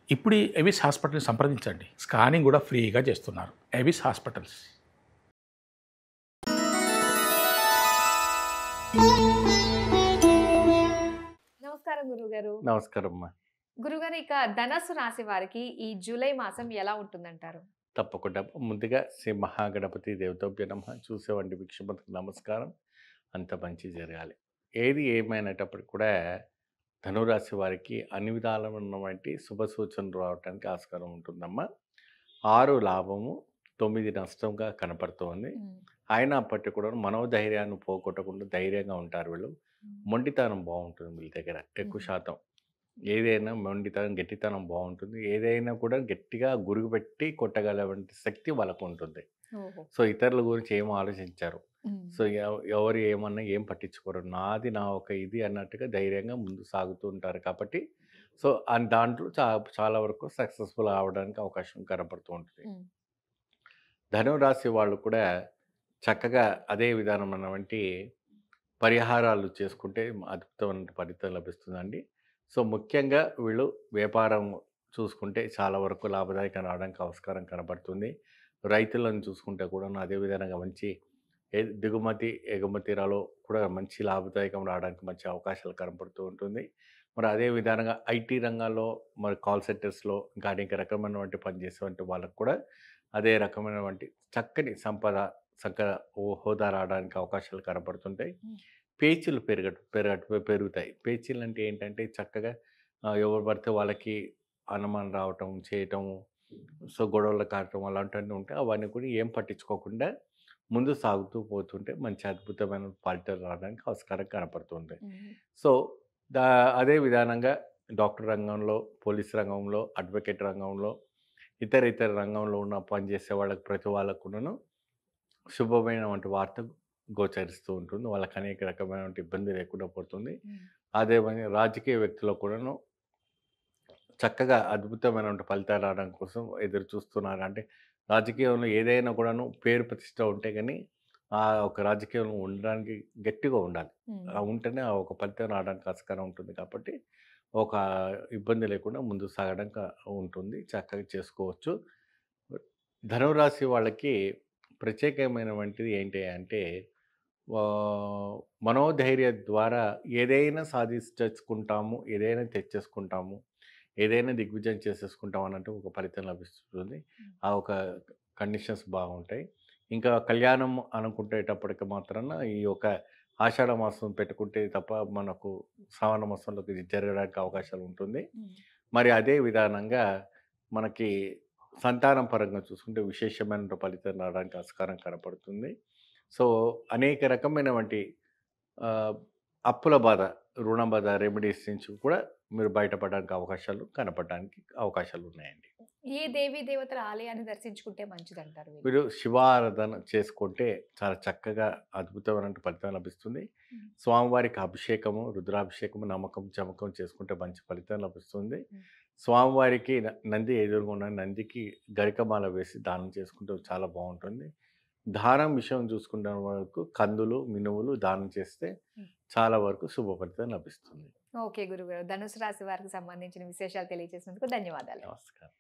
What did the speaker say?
ఇప్పుడు ఈ ఎవిస్ హాస్పిటల్ని సంప్రదించండి. స్కానింగ్ కూడా ఫ్రీగా చేస్తున్నారు. Avis hospitals. నమస్కారం గురువుగారు. నమస్కారం అమ్మా. గురుగారు, ఇక ధనస్సు రాశి వారికి ఈ జూలై మాసం ఎలా ఉంటుందంటారు? తప్పకుండా. ముందుగా శ్రీ మహాగణపతి దేవతోభ్య నమః. చూసేవంటి భిక్షపతికి నమస్కారం. అంత మంచి జరగాలి. ఏది ఏమైనటప్పటికి కూడా ధనురాశి వారికి అన్ని విధాలు ఉన్నటువంటి శుభ సూచనలు రావడానికి ఆస్కారం ఉంటుందమ్మా. 6 లాభము, 9 నష్టంగా కనపడుతోంది. అయినప్పటికీ కూడా మనోధైర్యాన్ని పోగొట్టకుండా ధైర్యంగా ఉంటారు వీళ్ళు. మొండితనం బాగుంటుంది వీళ్ళ దగ్గర ఎక్కువ శాతం. ఏదైనా మొండితనం, గట్టితనం బాగుంటుంది. ఏదైనా కూడా గట్టిగా గురిపెట్టి కొట్టగలవంటి శక్తి వాళ్ళకు ఉంటుంది. ఓహో! సో ఇతరుల గురించి ఏం ఆలోచించారు. సో ఎవరు ఏమన్నా ఏం పట్టించుకోరు. నాది నా ఒక ఇది అన్నట్టుగా ధైర్యంగా ముందు సాగుతూ ఉంటారు కాబట్టి సో దాంట్లో చాలా వరకు సక్సెస్ఫుల్ అవ్వడానికి అవకాశం కనపడుతూ ఉంటుంది. ధనురాశి వాళ్ళు కూడా చక్కగా అదే విధానమైనటువంటి పరిహారాలు చేసుకుంటే అద్భుతమైన ఫలితం లభిస్తుందండి. సో ముఖ్యంగా వీళ్ళు వ్యాపారం చూసుకుంటే చాలా వరకు లాభదాయకంగా రావడానికి ఆస్కారం కనబడుతుంది. రైతులను చూసుకుంటే కూడా అదే విధంగా మంచి దిగుమతి ఎగుమతిలో కూడా మంచి లాభదాయకం రావడానికి మంచి అవకాశాలు కనపడుతూ ఉంటుంది. మరి అదే విధంగా ఐటీ రంగాల్లో మరి కాల్ సెంటర్స్లో ఇంకా అనేక రకమైనటువంటి పనిచేసేటువంటి వాళ్ళకు కూడా అదే రకమైనటువంటి చక్కని సంపద హోదా రావడానికి అవకాశాలు కనపడుతుంటాయి. పేచీలు పెరుగుతాయి. పేచీలు అంటే ఏంటంటే చక్కగా ఎవరు పడితే వాళ్ళకి అనుమానం రావటం చేయటము, సో గొడవలు కావటం అలాంటివన్నీ ఉంటాయి. అవన్నీ కూడా ఏం పట్టించుకోకుండా ముందు సాగుతూ పోతుంటే మంచి అద్భుతమైన ఫలితాలు రావడానికి ఆస్కారం కనపడుతుంది. సో అదే విధానంగా డాక్టర్ రంగంలో, పోలీస్ రంగంలో, అడ్వకేట్ రంగంలో, ఇతర రంగంలో ఉన్న పనిచేసే వాళ్ళకి ప్రతి వాళ్ళకు కూడాను శుభమైనటువంటి వార్త గోచరిస్తూ ఉంటుంది. వాళ్ళకి అనేక రకమైనటువంటి ఇబ్బంది లేకుండా పోతుంది. అదే రాజకీయ వ్యక్తులకు కూడాను చక్కగా అద్భుతమైనటువంటి ఫలితాలు రావడం కోసం ఎదురు చూస్తున్నారు. అంటే రాజకీయంలో ఏదైనా కూడాను పేరు ప్రతిష్ట ఉంటే కానీ ఆ ఒక రాజకీయంలో ఉండడానికి గట్టిగా ఉండాలి. ఉంటేనే ఆ ఒక ఫలితం రావడానికి ఆస్కారం ఉంటుంది కాబట్టి ఒక ఇబ్బంది లేకుండా ముందుకు సాగడానికి ఉంటుంది. చక్కగా చేసుకోవచ్చు. ధనురాశి వాళ్ళకి ప్రత్యేకమైనటువంటిది ఏంటి అంటే మనోధైర్య ద్వారా ఏదైనా సాధించుకుంటాము, ఏదైనా తెచ్చేసుకుంటాము, ఏదైనా దిగ్విజయం చేసేసుకుంటాం అన్నట్టు ఒక ఫలితం లభిస్తుంది. ఆ ఒక కండిషన్స్ బాగుంటాయి. ఇంకా కళ్యాణం అనుకునేటప్పటికి మాత్రాన ఈ యొక్క ఆషాఢ మాసం పెట్టుకుంటే తప్ప మనకు శ్రావణ మాసంలోకి జరగడానికి అవకాశాలు ఉంటుంది. మరి అదే విధానంగా మనకి సంతానం పరంగా చూసుకుంటే విశేషమైన ఫలితం రావడానికి ఆస్కారం కనపడుతుంది. సో అనేక రకమైనటువంటి అప్పుల బాధ, రుణ బాధ రెమెడీస్ నుంచి కూడా మీరు బయటపడడానికి కనపడడానికి అవకాశాలు ఉన్నాయండి. ఏ దేవీ దేవతల ఆలయాన్ని దర్శించుకుంటే మంచిదంటారు? మీరు శివారాధన చేసుకుంటే చాలా చక్కగా అద్భుతమైన ఫలితం లభిస్తుంది. స్వామివారికి అభిషేకము, రుద్రాభిషేకము, నమ్మకం చమకం చేసుకుంటే మంచి ఫలితం లభిస్తుంది. స్వామివారికి నంది ఎదురుగా ఉన్న నందికి గరికమాల వేసి దానం చేసుకుంటే చాలా బాగుంటుంది. దానం విషయం చూసుకుంటే వరకు కందులు, మినువులు దానం చేస్తే చాలా వరకు శుభ ఫలితం లభిస్తుంది. ఓకే గురుగారు, ధనుసు రాశి వారికి సంబంధించిన విశేషాలు తెలియజేసినందుకు ధన్యవాదాలు. నమస్కారం.